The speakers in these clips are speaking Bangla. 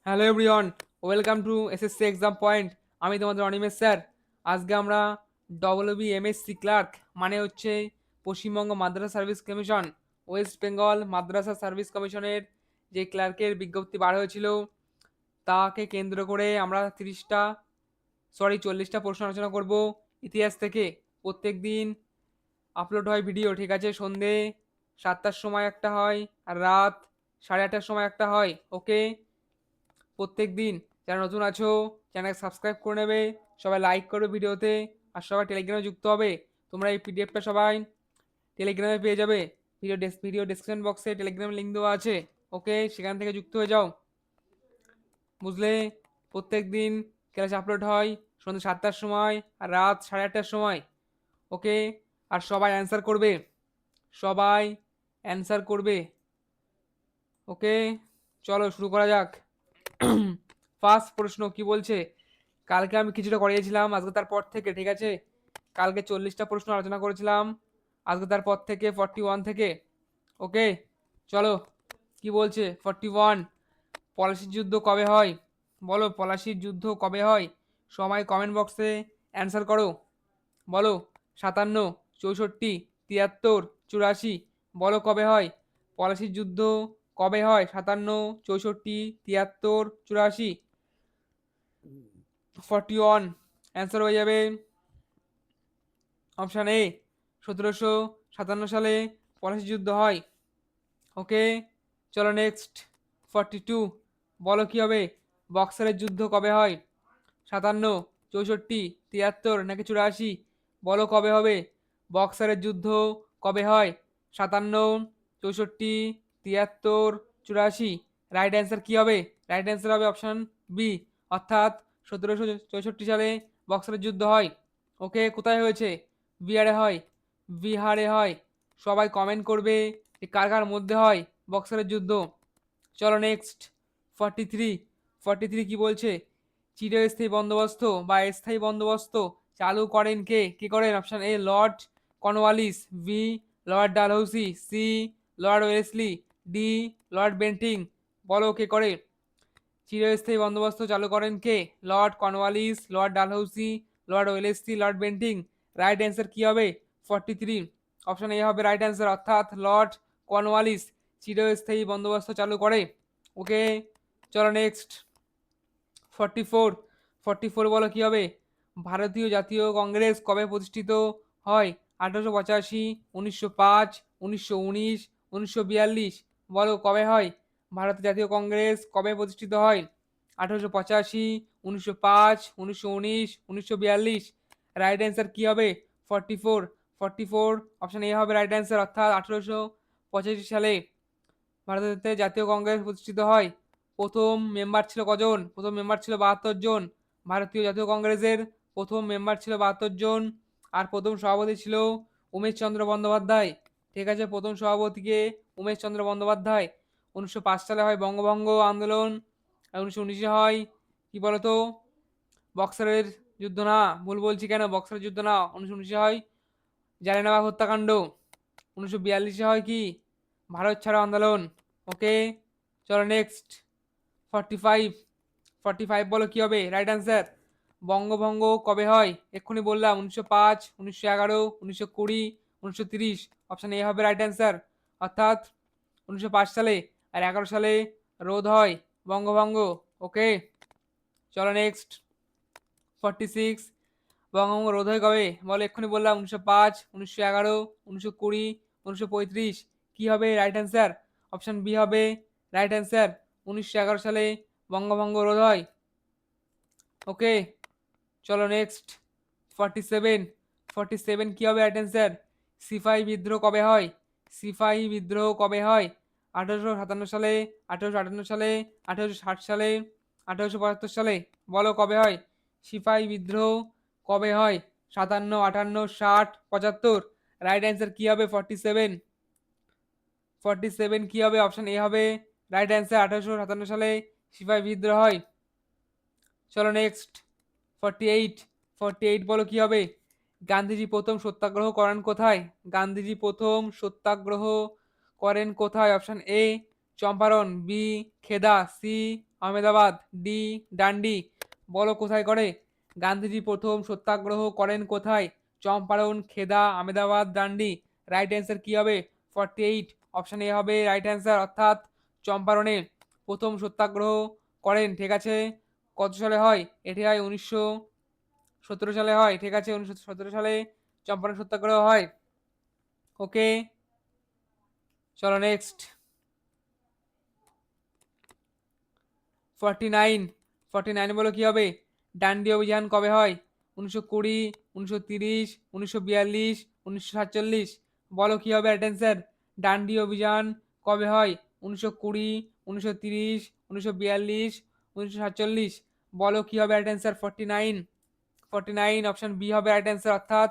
Hello everyone, welcome to SSC exam point. আমি তোমাদের অনিমেষ স্যার। আজকে আমরা ডব্লিউবিএমএসসি ক্লার্ক মানে হচ্ছে পশ্চিমবঙ্গ মাদ্রাসা সার্ভিস কমিশন, ওয়েস্ট বেঙ্গল মাদ্রাসা সার্ভিস কমিশনের যে ক্লার্কের বিজ্ঞপ্তি বার হয়েছিল তাকে কেন্দ্র করে আমরা 40টা প্রশ্ন আলোচনা করব ইতিহাস থেকে। প্রত্যেক দিন আপলোড হয় ভিডিও, ঠিক আছে? সন্ধে 7টার সময় একটা হয়, আর রাত 8:30টার সময় একটা হয়। ওকে, প্রত্যেক দিন। যারা নতুন আছো চ্যানেল সাবস্ক্রাইব করে নেবে, সবাই লাইক করবে ভিডিওতে, আর সবাই টেলিগ্রামে যুক্ত হবে। তোমরা এই পিডিএফটা সবাই টেলিগ্রামে পেয়ে যাবে। ভিডিও ডেসক্রিপশন বক্সে টেলিগ্রাম লিঙ্ক দেওয়া আছে। ওকে, সেখান থেকে যুক্ত হয়ে যাও, বুঝলে? প্রত্যেক দিন ক্লাস আপলোড হয় সন্ধ্যে 7টার সময় আর রাত 8:30টার সময়। ওকে, আর সবাই অ্যান্সার করবে, সবাই অ্যান্সার করবে। ওকে, চলো শুরু করা যাক। ফার্স্ট প্রশ্ন কি বলছে? কালকে আমি কিছুটা করিয়েছিলাম, আজকে তারপর থেকে, ঠিক আছে? কালকে 40টা প্রশ্ন আলোচনা করেছিলাম, আজকে তারপর থেকে 41 থেকে। ওকে, চলো কি বলছে। 41, পলাশির যুদ্ধ কবে হয়? বলো, পলাশির যুদ্ধ কবে হয়? সময় কমেন্ট বক্সে অ্যান্সার করো, বলো। 57, 64, 73, 84, বলো কবে হয়? পলাশির যুদ্ধ কবে হয়? 57, 64, 73, 84। 41 অ্যান্সার হয়ে যাবে অপশান এ, 1757 সালে পলাশি যুদ্ধ হয়। ওকে, চলো নেক্সট। 42, বলো কি হবে? বক্সারের যুদ্ধ কবে হয়? 57, 64, 73 নাকি 84, বলো কবে হবে? বক্সারের যুদ্ধ কবে হয়? 57, 64, 73, 84। রাইট অ্যান্সার কি হবে? রাইট অ্যান্সার হবে অপশান বি, অর্থাৎ 1764 সালে বক্সারের যুদ্ধ হয়। ওকে, কোথায় হয়েছে? বিহারে হয়, বিহারে হয়। সবাই কমেন্ট করবে যে কার কার মধ্যে হয় বক্সারের যুদ্ধ। চলো নেক্সট। 43, 43 কি বলছে? চিরস্থায়ী বন্দোবস্ত বা স্থায়ী বন্দোবস্ত চালু করেন কে? কি করেন? Option A Lord Cornwallis, B Lord Dalhousie, C Lord Wellesley, D Lord Bentinck, বলো কে করে? চিরস্থায়ী বন্দোবস্ত চালু করেন কে? Lord Cornwallis, Lord Dalhousie, Lord Wellesley, Lord Bentinck. Right answer কি হবে? 43, অপশন এ হবে রাইট অ্যান্সার, অর্থাৎ লর্ড কর্নওয়ালিস চিরস্থায়ী বন্দোবস্ত চালু করে। ওকে, চলো নেক্সট। 44, 44 বলো কি হবে? ভারতীয় জাতীয় কংগ্রেস কবে প্রতিষ্ঠিত হয়? 1885, 1905, 1919, 1942, বলো কবে হয়? ভারতীয় জাতীয় কংগ্রেস কবে প্রতিষ্ঠিত হয়? 1885, 1905, 1919, 1942। রাইট অ্যান্সার কি হবে? 44, 44 অপশন এ হবে রাইট অ্যান্সার, অর্থাৎ 1885 সালে ভারতের জাতীয় কংগ্রেস প্রতিষ্ঠিত হয়। প্রথম মেম্বার ছিল কজন? প্রথম মেম্বার ছিল 72 জন। ভারতীয় জাতীয় কংগ্রেসের প্রথম মেম্বার ছিল 72 জন। আর প্রথম সভাপতি ছিল উমেশ চন্দ্র বন্দ্যোপাধ্যায়। ঠিক আছে, প্রথম সভাপতিকে উমেশ চন্দ্র বন্দ্যোপাধ্যায়। 1905 সালে হয় বঙ্গভঙ্গ আন্দোলন, আর 1919-এ হয় কি বলতো? বক্সারের যুদ্ধ না, ভুল বলছি কেন? বক্সারের যুদ্ধ না, 1919-এ হয় জালিয়ানওয়ালাবাগ হত্যাকাণ্ড। 1942-এ হয় কি? ভারত ছাড়ো আন্দোলন। ওকে, চলো নেক্সট। 45, 45 বলো কি হবে? রাইট অ্যান্সার, বঙ্গভঙ্গ কবে হয়? এক্ষুনি বললাম, 1905, 1911, 1920, 1930। অপশন এ হবে রাইট অ্যান্সার, অর্থাৎ 1905 সালে। আর 11 সালে রোধ হয় বঙ্গভঙ্গ। ওকে, চলো নেক্সট। 46, বঙ্গভঙ্গ রোধ হয় কবে? বলো, এক্ষুনি বললাম 1905, 1911, 1920, 1935। কি হবে রাইট অ্যান্সার? অপশন বি হবে রাইট অ্যান্সার, 1911 সালে বঙ্গভঙ্গ রোধ হয়। ওকে, চলো নেক্সট। 47, 47 কি হবে রাইট অ্যান্সার? সিপাহী বিদ্রোহ কবে হয়? সিপাহী বিদ্রোহ কবে হয়? 1857 সালে, 1858 সালে, 1860 সালে, 1875 সালে, বলো কবে হয়? সিপাহী বিদ্রোহ কবে হয়? 57, 58, 60, 75। রাইট অ্যান্সার কি হবে? 47, 47 কি হবে? অপশন এ হবে রাইট অ্যান্সার, 1857 সালে সিপাহী বিদ্রোহ হয়। চলো নেক্সট। 48, 48 বলো কি হবে? গান্ধীজি প্রথম সত্যাগ্রহ করেন কোথায়? গান্ধীজি প্রথম সত্যাগ্রহ করেন কোথায়? অপশন এ চম্পারণ, বি খেদা, সি আহমেদাবাদ। ডি ডান্ডি। বলো কোথায় করে? গান্ধীজি প্রথম সত্যাগ্রহ করেন কোথায়? চম্পারণ, খেদা, আহমেদাবাদ, ডান্ডি। রাইট অ্যান্সার কি হবে? 48। অপশন এ হবে রাইট অ্যান্সার, অর্থাৎ চম্পারণে প্রথম সত্যাগ্রহ করেন। ঠিক আছে, কত সালে হয়? এটি হয় 1917 সালে হয়। ঠিক আছে, 1917 সালে চম্পারণ সত্যাগ্রহ হয়। ওকে, চলো নেক্সট। 49 বলো কি হবে? ডান্ডি অভিযান কবে হয়? 1920, 1930, 1942, 1947। বলো কি হবে রাইট অ্যান্সার? ডান্ডি অভিযান কবে হয়? 1920, 1930, 1942, 1947। বলো কি হবে রাইট অ্যান্সার? 49 অপশন বি হবে রাইট অ্যান্সার, অর্থাৎ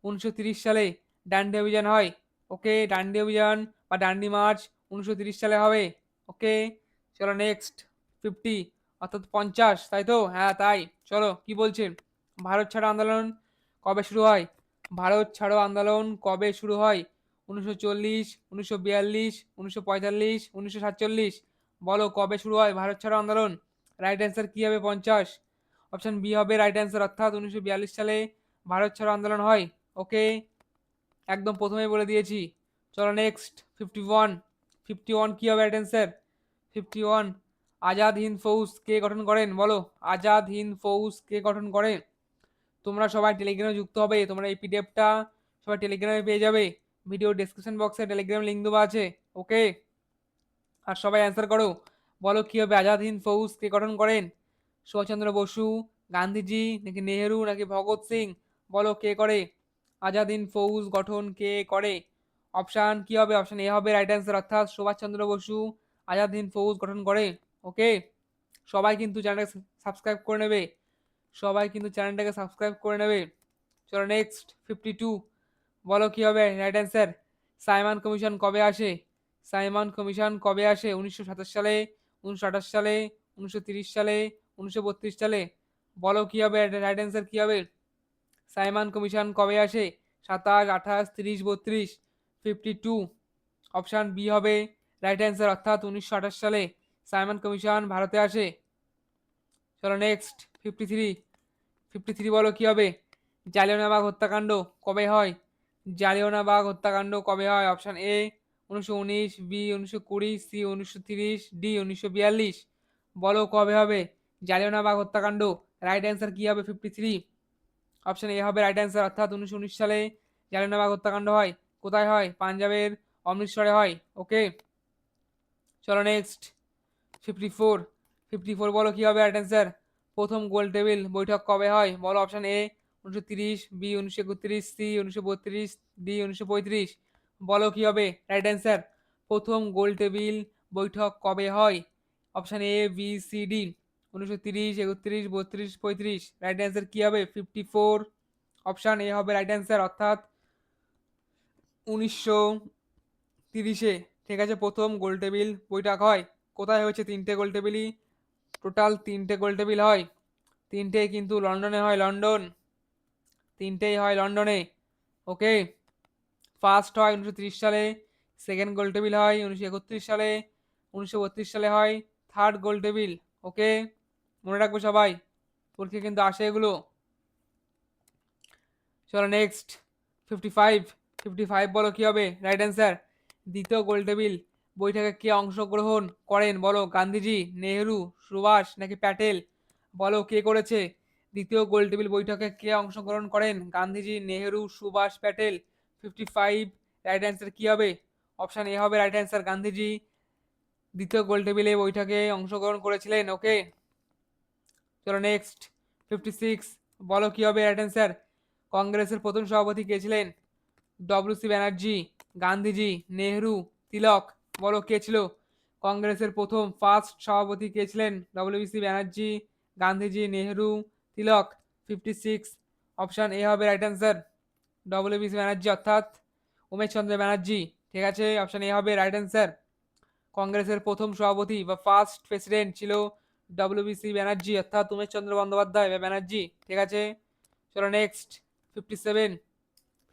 1930 সালে ডান্ডি অভিযান হয়। ওকে, ডান্ডি অভিযান বা ডান্ডি মার্চ 1930 সালে হবে। ওকে, চলো নেক্সট। 50 অর্থাৎ 50, তাই তো? হ্যাঁ তাই। চলো কি বলছে? ভারত ছাড়ো আন্দোলন কবে শুরু হয়? ভারত ছাড়ো আন্দোলন কবে শুরু হয়? 1940, 1942, 1945, 1947। বলো কবে শুরু হয় ভারত ছাড়ো আন্দোলন? রাইট অ্যান্সার কি হবে? 50। অপশন বি হবে রাইট অ্যান্সার, অর্থাৎ 1942 সালে ভারত ছাড়ো আন্দোলন হয়। ওকে, একদম প্রথমেই বলে দিয়েছি। চলো নেক্সট। 51। 51 কি হবে রাইট অ্যান্সার? 51 আজাদ হিন্দ ফৌজ কে গঠন করেন? বলো আজাদ হিন্দ ফৌজ কে গঠন করে? তোমরা সবাই টেলিগ্রামে যুক্ত হবে, তোমরা এই পিডিএফটা সবাই টেলিগ্রামে পেয়ে যাবে। ভিডিও ডেসক্রিপশন বক্সে টেলিগ্রাম লিঙ্ক দেওয়া আছে। ওকে, আর সবাই অ্যান্সার করো। বলো কি হবে? আজাদ হিন্দ ফৌজ কে গঠন করেন? সুভাষচন্দ্র বসু, গান্ধীজি, নাকি নেহেরু, নাকি ভগৎ সিং? বলো কে করে? আজাদ হিন্দ ফৌজ গঠন কে করে? অপশান কি হবে? অপশান এ হবে রাইট অ্যান্সার, অর্থাৎ সুভাষচন্দ্র বসু আজাদ হিন্দ ফৌজ গঠন করে। ওকে, সবাই কিন্তু চ্যানেলটাকে সাবস্ক্রাইব করে নেবে। সবাই কিন্তু চ্যানেলটাকে সাবস্ক্রাইব করে নেবে। চলো নেক্সট। 52 বলো কি হবে রাইট অ্যান্সার? সাইমন কমিশন কবে আসে? সাইমন কমিশন কবে আসে? 1927 সালে, 1928 সালে, 1930 সালে, 1932 সালে। বলো কি হবে রাইট অ্যান্সার কি হবে? সাইমন কমিশন কবে আসে? 27, 28, 30, 32। 52 অপশন বি হবে রাইট অ্যান্সার, অর্থাৎ 1928 সালে সাইমন কমিশন ভারতে আসে। চলো নেক্সট। 53। 53 বলো কি হবে? জালিয়ানওয়ালাবাগ হত্যাকাণ্ড কবে হয়? জালিয়ানওয়ালাবাগ হত্যাকাণ্ড কবে হয়? Option A 1919, B 1920, C 1930, D 1942। বলো কবে হবে জালিয়ানওয়ালাবাগ হত্যাকাণ্ড? রাইট অ্যান্সার কি হবে? 53 অপশন এ হবে রাইট অ্যান্সার, অর্থাৎ 1919 সালে জালিয়ানওয়ালাবাগ হত্যাকাণ্ড হয়। কোথায় হয়? পাঞ্জাবের অমৃতসরে হয়। ওকে, চলো নেক্সট। 54। 54 বলো কি হবে রাইট অ্যান্সার? প্রথম গোল টেবিল বৈঠক কবে হয়? বলো option A 1930, B 1931, C 1932, D 1935। বলো কি হবে রাইট অ্যান্সার? প্রথম গোল টেবিল বৈঠক কবে হয়? Option A, B, C, D. 1930, 31, 32, 35। Right answer কি হবে? 54 অপশন এ হবে রাইট অ্যান্সার, অর্থাৎ 1930-এ। ঠিক আছে, প্রথম গোল টেবিল বৈঠক হয়। কোথায় হয়েছে? তিনটে গোল টেবিলই, টোটাল তিনটে গোল টেবিল হয়। তিনটেই কিন্তু লন্ডনে হয়, লন্ডন। তিনটেই হয় লন্ডনে। ওকে, ফার্স্ট হয় 1930 সালে, সেকেন্ড গোল টেবিল হয় 1931 সালে, 1932 সালে হয় থার্ড গোল টেবিল। ওকে, মনে রাখবো সবাই, পরীক্ষা কিন্তু আসে এগুলো। চলো নেক্সট। 55। 55 বলো কি হবে রাইট অ্যান্সার? দ্বিতীয় গোল টেবিল বৈঠকে কে অংশগ্রহণ করেন? বলো গান্ধীজি, নেহেরু, সুভাষ, নাকি প্যাটেল? বলো কে করেছে? দ্বিতীয় গোল টেবিল বৈঠকে কে অংশগ্রহণ করেন? গান্ধীজি, নেহেরু, সুভাষ, প্যাটেল। 55 রাইট অ্যান্সার কি হবে? অপশন এ হবে রাইট অ্যান্সার, গান্ধীজি দ্বিতীয় গোল টেবিলে বৈঠকে অংশগ্রহণ করেছিলেন। ওকে, চলো নেক্সট। 56 বলো কি হবে রাইট অ্যান্সার? কংগ্রেসের প্রথম সভাপতি কে ছিলেন? W C Banerjee, Gandhiji, Nehru, Tilak. বলো কে ছিল কংগ্রেসের প্রথম ফার্স্ট সভাপতি? কে ছিলেন? W C Banerjee, Gandhiji, Nehru, Tilak. 56 option A হবে right answer, W C Banerjee, অর্থাৎ উমেশ চন্দ্র ব্যানার্জি। ঠিক আছে, অপশন এ হবে রাইট অ্যান্সার। কংগ্রেসের প্রথম সভাপতি বা ফার্স্ট প্রেসিডেন্ট ছিল ডব্লিউ সি ব্যানার্জি, অর্থাৎ উমেশ চন্দ্র বন্দ্যোপাধ্যায় বা ব্যানার্জি। ঠিক আছে, চলো নেক্সট। 57।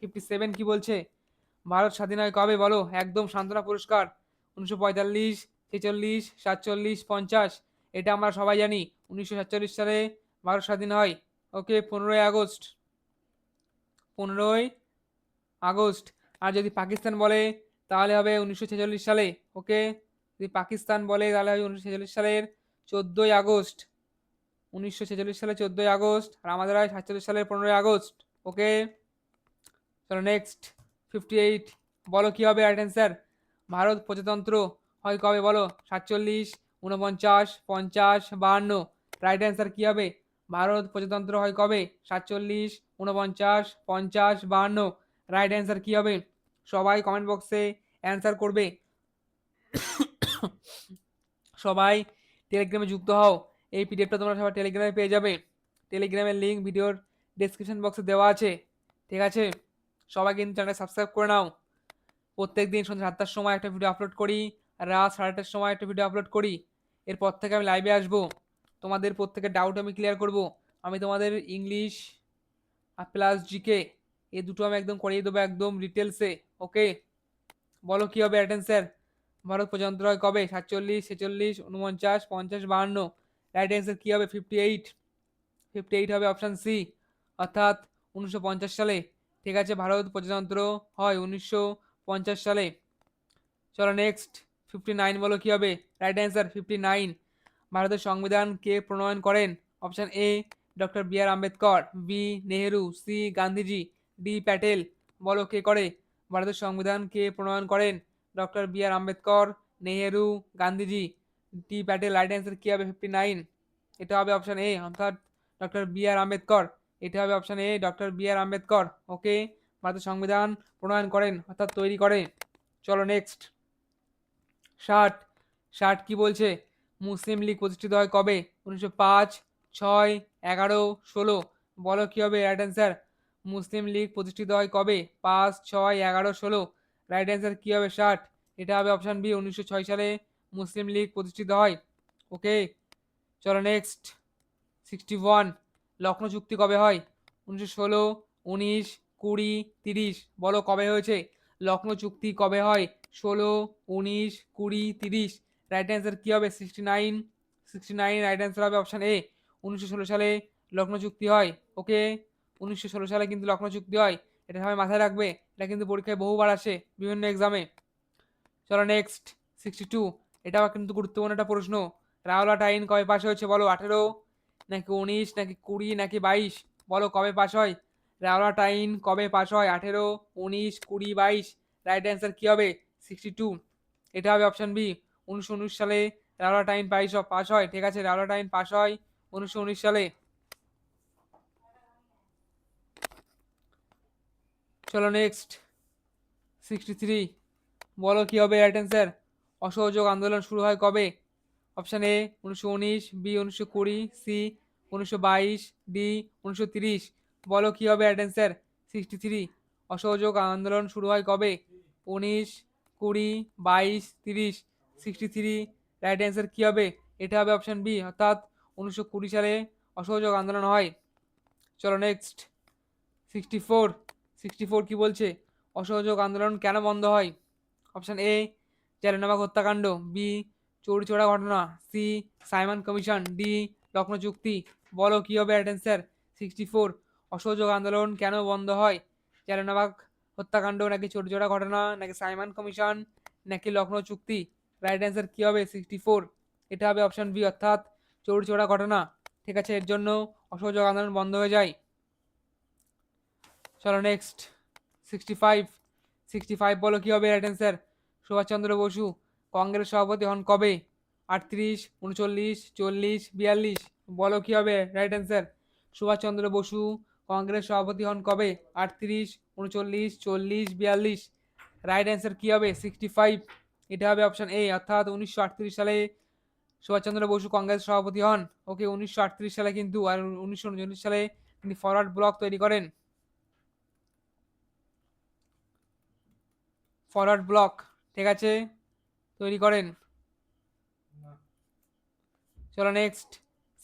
57 কি বলছে? ভারত স্বাধীন হয় কবে? বলো একদম সান্ত্বনা পুরস্কার 1945, 46, 47, 50। এটা আমরা সবাই জানি। 1947 সালে ভারত স্বাধীন হয়। ওকে, 15ই আগস্ট। 15ই আগস্ট। আর যদি পাকিস্তান বলে তাহলে হবে 1946 সালে। ওকে, যদি পাকিস্তান বলে তাহলে হবে 1946 সালের 14ই আগস্ট। 1946 সালে 14ই আগস্ট, আর আমাদের হয় 47 সালের 15ই আগস্ট। ওকে, চলো নেক্সট। 58, বলো কি হবে রাইট অ্যান্সার। ভারত প্রজাতন্ত্র হয় কবে বলো। 47, 49, 50, 52। রাইট অ্যান্সার কি হবে? ভারত প্রজাতন্ত্র হয় কবে? 47, 49, 50, 52। রাইট অ্যান্সার কি হবে? সবাই কমেন্ট বক্সে অ্যান্সার করবে। সবাই টেলিগ্রামে যুক্ত হও। এই পিডিএফটা তোমরা সবাই টেলিগ্রামে পেয়ে যাবে। টেলিগ্রামের লিঙ্ক ভিডিওর ডেসক্রিপশন বক্সে দেওয়া আছে। ঠিক আছে, সবাই কিন্তু চ্যানেলটা সাবস্ক্রাইব করে নাও। প্রত্যেক দিন সন্ধ্যা 7টার সময় একটা ভিডিও আপলোড করি, আর রাত 8:30টার সময় একটা ভিডিও আপলোড করি। এরপর থেকে আমি লাইভে আসবো, তোমাদের প্রত্যেকের ডাউট আমি ক্লিয়ার করব। আমি তোমাদের ইংলিশ আর প্লাস জিকে এই দুটো আমি একদম করিয়ে দেবো একদম ডিটেলসে। ওকে, বলো কি হবে অ্যাটেন্সার। ভারত প্রজাতন্ত্র হয় কবে? 47, 46, 49, 50, 52। রাইট অ্যান্সার কি হবে? 58। 58 হবে অপশান সি, অর্থাৎ 1950 সালে। ঠিক আছে, ভারত প্রজাতন্ত্র হয় 1950 সালে। চলো নেক্সট। 59, বলো কি হবে রাইট অ্যান্সার। 59, ভারতের সংবিধান কে প্রণয়ন করেন? Option A doctor B R Ambedkar, B Nehru, C Gandhiji, D Patel. বলো কে করে? ভারতের সংবিধান কে প্রণয়ন করেন? Doctor B R Ambedkar, Nehru, Gandhiji, D Patel. Right answer কি হবে? 59, এটা হবে অপশান এ, অর্থাৎ ডক্টর বি আর আম্বেদকর। এটা হবে option A, doctor B R Ambedkar. ওকে, ভারতের সংবিধান প্রণয়ন করেন অর্থাৎ তৈরি করে। চলো নেক্সট। 60, 60 কি বলছে? মুসলিম লীগ প্রতিষ্ঠিত হয় কবে? 1905, 6, 11, 16। বলো কি হবে রাইট অ্যান্সার। মুসলিম লীগ প্রতিষ্ঠিত হয় কবে? 5, 6, 11, 16। রাইট অ্যান্সার কি হবে? 60, এটা হবে অপশান বি, 1906 সালে মুসলিম লীগ প্রতিষ্ঠিত হয়। ওকে, চলো নেক্সট। 61, লখনৌ চুক্তি কবে হয়? 1916, 19, 20, 30। বলো কবে হয়েছে? লখনৌ চুক্তি কবে হয়? 16, 19, 20, 30। রাইট অ্যান্সার কি হবে? 69, 69। রাইট অ্যান্সার হবে অপশান এ, 1916 সালে লখনৌ চুক্তি হয়। ওকে, 1916 সালে কিন্তু লখনৌ চুক্তি হয়। এটা সবাই মাথায় রাখবে, এটা কিন্তু পরীক্ষায় বহুবার আসে বিভিন্ন এক্সামে। চলো নেক্সট। 62, এটাও কিন্তু গুরুত্বপূর্ণ একটা প্রশ্ন। রাওলাট আইন কবে পাশ হয়েছে বলো। 18, নাকি 19, নাকি 20, নাকি 22। বলো কবে পাশ হয়? রাওলাট আইন কবে পাশ হয়? 18, 19, 20, 22। রাইট অ্যান্সার কি হবে? 62, এটা হবে অপশান বি, 1919 সালে রাওলাট আইন পাশ হয়। ঠিক আছে, রাওলাট আইন পাশ হয় 1919 সালে। চলো নেক্সট। 63, বলো কি হবে রাইট অ্যান্সার। অসহযোগ আন্দোলন শুরু হয় কবে? Option A 1919, B 1920, C 1922, D 1930। বলো কি হবে রাইট অ্যান্সার। 63, অসহযোগ আন্দোলন শুরু হয় কবে? 19, 20, 22, 30। 63, রাইট অ্যান্সার কি হবে? এটা হবে অপশান বি, অর্থাৎ 1920 সালে অসহযোগ আন্দোলন হয়। চলো নেক্সট। 64, 64 কি বলছে? অসহযোগ আন্দোলন কেন বন্ধ হয়? অপশান এ জালিয়ানওয়ালাবাগ হত্যাকাণ্ড, বি চৌরিচৌরা ঘটনা, C Simon commission, D Lucknow চুক্তি। বলো কি হবে রাইট অ্যান্সার। 64, অসহযোগ আন্দোলন কেন বন্ধ হয়? জালিয়ানওয়ালাবাগ হত্যাকাণ্ড, নাকি চৌরিচৌরা ঘটনা, নাকি সাইমন কমিশন, নাকি লখনৌ চুক্তি। রাইট অ্যান্সার কি হবে? 64, এটা হবে অপশান বি, অর্থাৎ চৌরিচৌরা ঘটনা। ঠিক আছে, এর জন্য অসহযোগ আন্দোলন বন্ধ হয়ে যায়। চলো নেক্সট। 65, 65 বলো কি হবে রাইট অ্যান্সার। সুভাষচন্দ্র বসু কংগ্রেস সভাপতি হন কবে? 38, 39, 40, 42। বলো কি হবে রাইট অ্যান্সার। সুভাষচন্দ্র বসু কংগ্রেস সভাপতি হন কবে? 38, 39, 40, 42। রাইট অ্যান্সার কি হবে? 65, এটা হবে অপশান এ, অর্থাৎ 1938 সালে সুভাষচন্দ্র বসু কংগ্রেস সভাপতি হন। ওকে, 1938 সালে কিন্তু, আর 1939 সালে তিনি ফরওয়ার্ড ব্লক তৈরি করেন। ফরওয়ার্ড ব্লক, ঠিক আছে, তৈরি করেন। চলো নেক্সট।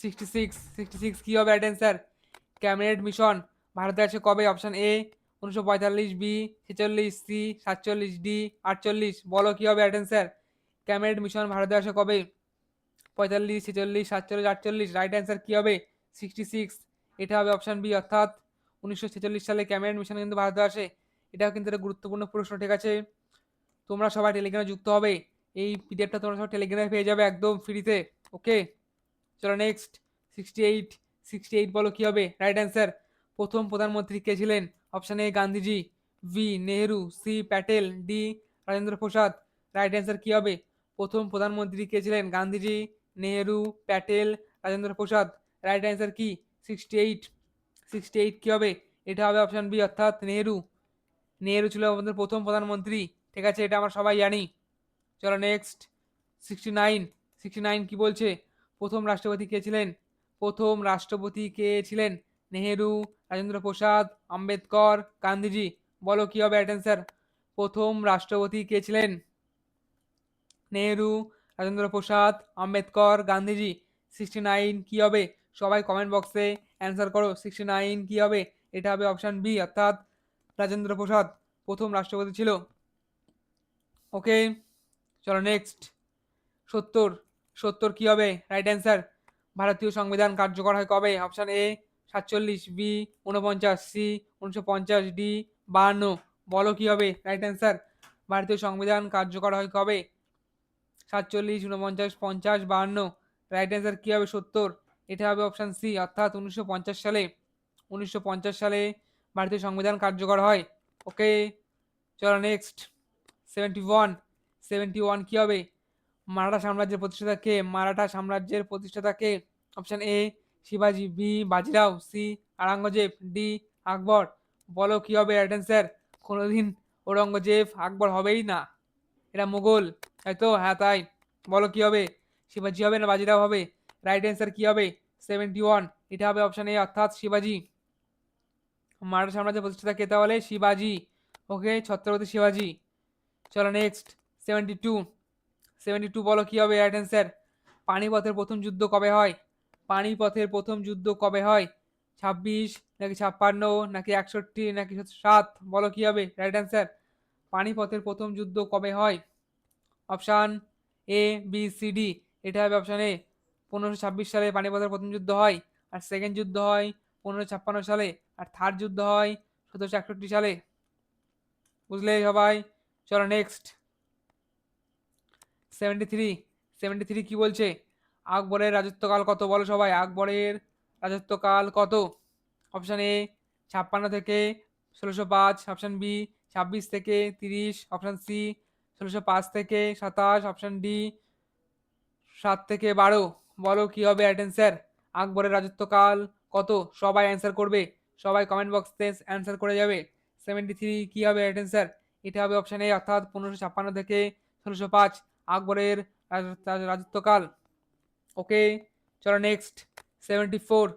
66, 66 কি হবে রাইট অ্যান্সার। ক্যাবিনেট মিশন ভারতে আছে কবে? Option A 1945, B 46, C 47, D 48। বলো কি হবে রাইট অ্যান্সার। ক্যাবিনেট মিশন ভারতে আসে কবে? 45, 46, 47, 48, রাইট অ্যান্সার কি হবে? 66, এটা হবে অপশন বি, অর্থাৎ 1946 সালে ক্যামেরন মিশন কিন্তু ভারতে আসে। এটাও কিন্তু একটা গুরুত্বপূর্ণ প্রশ্ন, ঠিক আছে? তোমরা সবাই টেলিগ্রামে যুক্ত হবে, এই পিডিএফটা তোমরা সবাই টেলিগ্রামে পেয়ে যাবে একদম ফ্রিতে। ওকে, চলো নেক্সট। 68, 68 বলো কি হবে? রাইট অ্যান্সার, প্রথম প্রধানমন্ত্রী কে ছিলেন? Option A Gandhiji, B Nehru, C Patel, D Rajendra Prasad. Right answer কি হবে? প্রথম প্রধানমন্ত্রী কে ছিলেন? গান্ধীজি, নেহেরু, প্যাটেল, রাজেন্দ্র প্রসাদ। রাইট অ্যান্সার কি? 68, 68 কি হবে? এটা হবে অপশন বি, অর্থাৎ নেহেরু। নেহেরু ছিল আমাদের প্রথম প্রধানমন্ত্রী, ঠিক আছে? এটা আমরা সবাই জানি। চলো নেক্সট। 69, 69 কি বলছে? প্রথম রাষ্ট্রপতি কে ছিলেন? প্রথম রাষ্ট্রপতি কে ছিলেন? নেহেরু, রাজেন্দ্র প্রসাদ, আম্বেদকর, গান্ধীজি। বলো কি হবে অ্যান্সার? প্রথম রাষ্ট্রপতি কে ছিলেন? নেহেরু, রাজেন্দ্র প্রসাদ, আম্বেদকর, গান্ধীজি। 69 কি হবে? সবাই কমেন্ট বক্সে অ্যান্সার করো। 69 কি হবে? এটা হবে অপশন বি, অর্থাৎ রাজেন্দ্র প্রসাদ প্রথম রাষ্ট্রপতি ছিল। ওকে, চলো নেক্সট। 70, 70 কি হবে? রাইট অ্যান্সার, ভারতীয় সংবিধান কার্যকর হয় কবে? Option A 47, B 49, C 1950, D 52। বলো কি হবে? রাইট অ্যান্সার, ভারতীয় সংবিধান কার্যকর হয় কবে? 47, 49, 50, 52। রাইট অ্যান্সার কি হবে? 70, এটা হবে অপশন সি, অর্থাৎ 1950 সালে। 1950 সালে ভারতীয় সংবিধান কার্যকর হয়। ওকে, চলো নেক্সট। 71, 71 কি হবে? মারাঠা সাম্রাজ্যের প্রতিষ্ঠাতা কে? মারাঠা সাম্রাজ্যের প্রতিষ্ঠাতা কে? অপশন এ শিবাজি, B Bajirao, C Aurangzeb, D Akbar. বলো কি হবে রাইট অ্যান্সার? কোনোদিন ঔরঙ্গজেব আকবর হবেই না, এটা মুঘল, তাই তো? হ্যাঁ তাই। বলো কি হবে? শিবাজি হবে না বাজিরাও হবে? রাইট অ্যান্সার কি হবে? 71, এটা হবে অপশন এ, অর্থাৎ শিবাজি। মারাঠা সাম্রাজ্যের প্রতিষ্ঠাতা কে তাহলে? শিবাজি। ওকে, ছত্রপতি শিবাজি। চলো নেক্সট। 72, 72 বলো কি হবে রাইট অ্যান্সার? পানিপথের প্রথম যুদ্ধ কবে হয়? পানিপথের প্রথম যুদ্ধ কবে হয়? 26 নাকি 56 নাকি 61 নাকি 7? বলো কি হবে রাইট অ্যান্সার? পানিপথের প্রথম যুদ্ধ কবে হয়? Option A B C D, এটা হবে অপশান এ। 1526 সালে পানিপথের প্রথম যুদ্ধ হয়, আর সেকেন্ড যুদ্ধ হয় 1556 সালে, আর থার্ড যুদ্ধ হয় 1761 সালে। বুঝলে সবাই? চলো নেক্সট। 73, 73 কি বলছে? আকবরের রাজত্বকাল কত? বলো সবাই, আকবরের রাজত্বকাল কত? অপশন এ 56 থেকে 1605, অপশন বি 26 থেকে 30, অপশন সি 1605 থেকে 27, অপশন ডি 7 থেকে 12। বলো কি হবে রাইট অ্যান্সার? আকবরের রাজত্বকাল কত? সবাই অ্যান্সার করবে, সবাই কমেন্ট বক্সে অ্যান্সার করে যাবে। 73 কি হবে রাইট অ্যান্সার? এটা হবে অপশন এ, অর্থাৎ 1556 থেকে 1605 আকবরের রাজত্বকাল। ওকে, চলো নেক্সট। 74,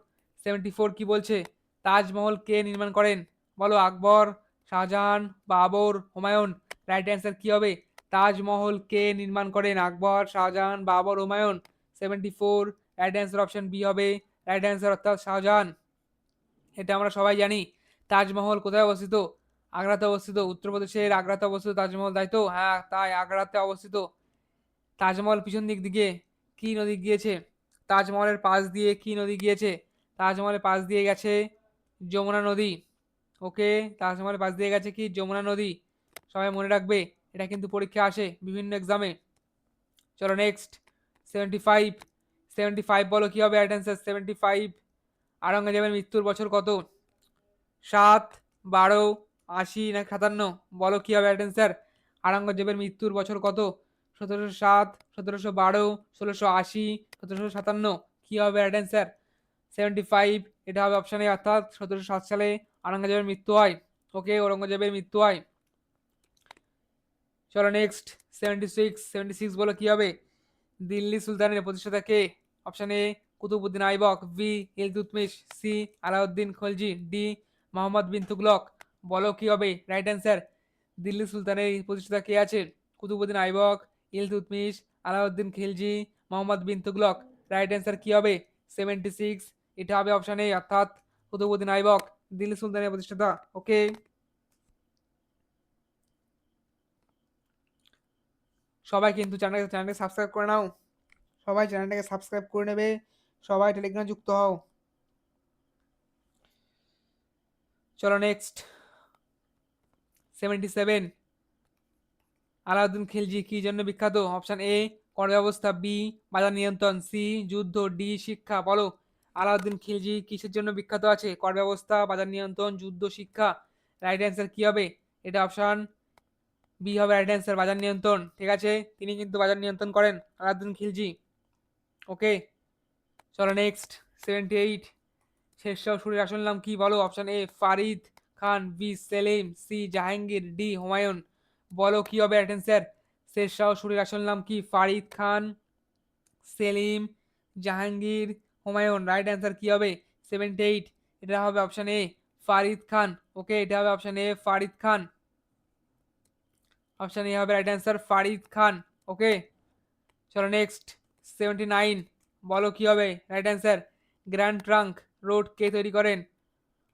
74 কি বলছে? তাজমহল কে নির্মাণ করেন? বলো, আকবর, শাহজাহান, বাবর, হুমায়ুন। রাইট অ্যান্সার কি হবে? তাজমহল কে নির্মাণ করেন? Akbar, Shahjahan, Babur, Humayun. 74, right answer option B হবে রাইট অ্যান্সার, অর্থাৎ শাহজাহান। এটা আমরা সবাই জানি। তাজমহল কোথায় অবস্থিত? আগ্রাতে অবস্থিত, উত্তরপ্রদেশের আগ্রাতে অবস্থিত তাজমহল, তাই তো? হ্যাঁ তাই, আগ্রাতে অবস্থিত। তাজমহল পিছন দিক দিকে কি নদী গিয়েছে? তাজমহলের পাশ দিয়ে কি নদী গিয়েছে? তাজমহলের পাশ দিয়ে গেছে যমুনা নদী। ওকে, তাজমহলের পাশ দিয়ে গেছে কি? যমুনা নদী। সবাই মনে রাখবে, এটা কিন্তু পরীক্ষা আসে বিভিন্ন এক্সামে। চলো নেক্সট। 75, 75 বলো কি হবে রাইট অ্যান্সার? 75, আওরঙ্গজেবের মৃত্যুর বছর কত? 7, 12, 80 না 57? বলো কি হবে রাইট অ্যান্সার? আওরঙ্গজেবের মৃত্যুর বছর কত? 1707, 1712, 1680, 1757? কি হবে রাইট অ্যান্সার? 75, এটা হবে অপশন এ, অর্থাৎ 1707 সালে আওরঙ্গজেবের মৃত্যু হয়। ওকে, ঔরঙ্গজেবের মৃত্যু হয়। চলো নেক্সট। 76, 76 বলো কি হবে? দিল্লি সুলতানের প্রতিষ্ঠাতা কে? Option A Qutbuddin Aibak, B Iltutmish, C Alauddin Khalji, D Mohammad bin Tughlaq. বলো কি হবে রাইট অ্যান্সার? দিল্লি সুলতানের প্রতিষ্ঠাতা কে আছে? কুতুবউদ্দিন আইবক, ইলতুৎমিশ, আলাউদ্দিন খিলজি, মোহাম্মদ বিন তুগলক। রাইট অ্যান্সার কি হবে? 76, এটা হবে অপশন এ, অর্থাৎ কুতুবউদ্দিন আইবক দিল্লি সুলতানের প্রতিষ্ঠাতা। ওকে, সবাই কিন্তু চ্যানেলকে সাবস্ক্রাইব করে নাও। সবাই চ্যানেলটাকে সাবস্ক্রাইব করে নেবে, সবাই টেলিগ্রামে যুক্ত হও। চলো নেক্সট 77, আলাউদ্দিন খিলজি কি জন্য বিখ্যাত? অপশন এ কর ব্যবস্থা, বি বাজার নিয়ন্ত্রণ, সি যুদ্ধ, ডি শিক্ষা। বলো আলাউদ্দিন খিলজি কিসের জন্য বিখ্যাত আছে? কর ব্যবস্থা, বাজার নিয়ন্ত্রণ, যুদ্ধ, শিক্ষা। রাইট অ্যান্সার কি হবে? এটা অপশন বি হবে রাইট অ্যান্সার, বাজার নিয়ন্ত্রণ। ঠিক আছে, তিনি কিন্তু বাজার নিয়ন্ত্রণ করেন আলাউদ্দিন খিলজি। ওকে, চলো নেক্সট 78, শেরশাহ সুরির আসল নাম কি? বলো option A Farid Khan, B Salim, C Jahangir, D Humayun. বলো কি হবে রাইট অ্যান্সার? শেরশাহ সুরির আসল নাম কি? ফারিদ খান, সেলিম, জাহাঙ্গীর, হুমায়ুন। রাইট অ্যান্সার কি হবে? 78, এটা হবে option A Farid Khan. Okay, এটা হবে option A Farid Khan. Option A হবে right answer, Farid Khan. Okay, চলো নেক্সট 79, বলো কি হবে right answer? Grand Trunk Road কে তৈরি করেন?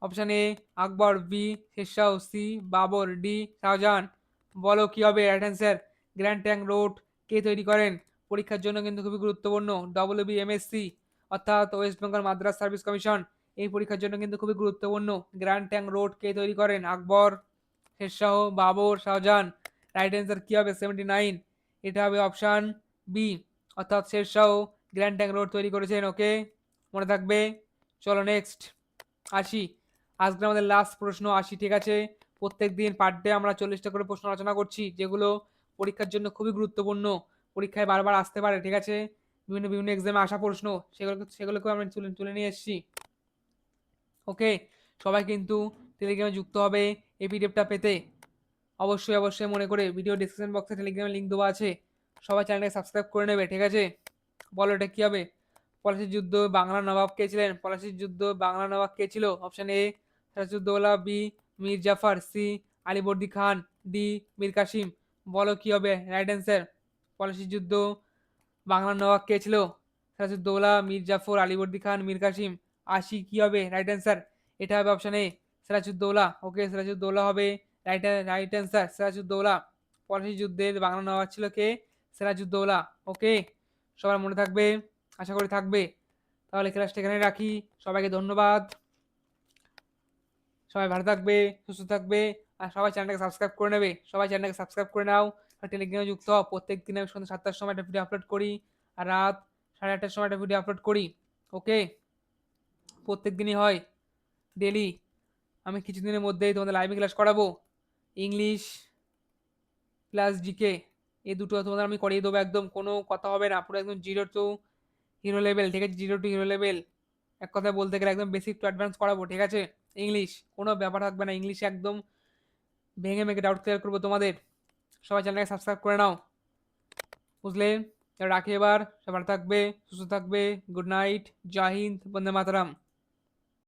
Option A Akbar, B Shershah, C Babur, D Shahjahan. বলো কি হবে right answer? Grand Trunk Road কে তৈরি করেন? পরীক্ষার জন্য কিন্তু খুবই গুরুত্বপূর্ণ। WBMSC অর্থাৎ West Bengal Madrasah service commission, এই পরীক্ষার জন্য কিন্তু খুবই গুরুত্বপূর্ণ। গ্র্যান্ড ট্যাঙ্ক রোড কে তৈরি করেন? আকবর, শেরশাহ, বাবর, শাহজাহান। রাইট অ্যান্সার কি হবে 79? এটা হবে অপশন বি, অর্থাৎ শেরশাহ গ্র্যান্ড ট্যাঙ্ক রোড তৈরি করেছেন। ওকে, মনে থাকবে। চলো নেক্সট 80, আজকে আমাদের লাস্ট প্রশ্ন 80। ঠিক আছে, প্রত্যেক দিন পার ডে আমরা 40টা করে প্রশ্ন আলোচনা করছি, যেগুলো পরীক্ষার জন্য খুবই গুরুত্বপূর্ণ, পরীক্ষায় বারবার আসতে পারে। ঠিক আছে, বিভিন্ন বিভিন্ন এক্সামে আসা প্রশ্ন, সেগুলোকে আমরা তুলে তুলে নিয়ে এসেছি। ওকে, সবাই কিন্তু টেলিগ্রামে যুক্ত হবে এই পিডিএফটা পেতে। অবশ্যই অবশ্যই মনে করে ভিডিও ডিসক্রিপশন বক্সে টেলিগ্রামের লিঙ্ক দেওয়া আছে, সবাই চ্যানেলটাকে সাবস্ক্রাইব করে নেবে। ঠিক আছে, বলো এটা কি হবে? পলাশির যুদ্ধ বাংলার নবাব কে ছিলেন? পলাশির যুদ্ধ বাংলার নবাব কে ছিল? Option A Sirajuddaula, B Mir Jafar, C Alivardi Khan, D Mir Qasim. বলো কি হবে রাইট অ্যান্সার? পলাশির যুদ্ধ বাংলার নবাব কে ছিল? সিরাজউদ্দৌলা, মীর জাফর, আলীবর্দী খান, মীর কাসিম। 80 কি হবে রাইট অ্যান্সার? এটা হবে অপশন এ সিরাজউদ্দৌলা। ওকে, সিরাজউদ্দৌলা হবে রাইট রাইট অ্যান্সার, সিরাজউদ্দৌলা। পলাশির যুদ্ধের বাংলা নবাব ছিল কে? সিরাজউদ্দৌলা। ওকে, সবার মনে থাকবে, আশা করি থাকবে। তাহলে ক্লাসটা এখানে রাখি, সবাইকে ধন্যবাদ, সবাই ভালো থাকবে, সুস্থ থাকবে, আর সবাই চ্যানেলটাকে সাবস্ক্রাইব করে নেবে। সবাই চ্যানেলটাকে সাবস্ক্রাইব করে নাও, আর টেলিগ্রামে যুক্ত হও। প্রত্যেক দিন আমি সন্ধ্যা 7টার সময় একটা ভিডিও আপলোড করি, আর রাত 8:30টার সময় একটা ভিডিও আপলোড করি। ওকে, প্রত্যেক দিনই হয়, ডেলি। আমি কিছুদিনের মধ্যেই তোমাদের লাইভে ক্লাস করাবো। ইংলিশ প্লাস জিকে, এই দুটো তোমাদের আমি করিয়ে দেবো, একদম কোনো কথা হবে না, পুরো একদম 0 টু হিরো লেভেল। ঠিক আছে, 0 টু হিরো লেভেল, এক কথায় বলতে গেলে একদম বেসিক টু অ্যাডভান্স করাবো। ঠিক আছে, ইংলিশ কোনো ব্যাপার থাকবে না, ইংলিশে একদম ভেঙে ভেঙে ডাউট ক্লিয়ার করবো তোমাদের। সবাই চ্যানেলকে সাবস্ক্রাইব করে নাও, বুঝলে? এবার রাখি, এবার সবার থাকবে, সুস্থ থাকবে। গুড নাইট, জয় হিন্দ, বন্দে মাতরম।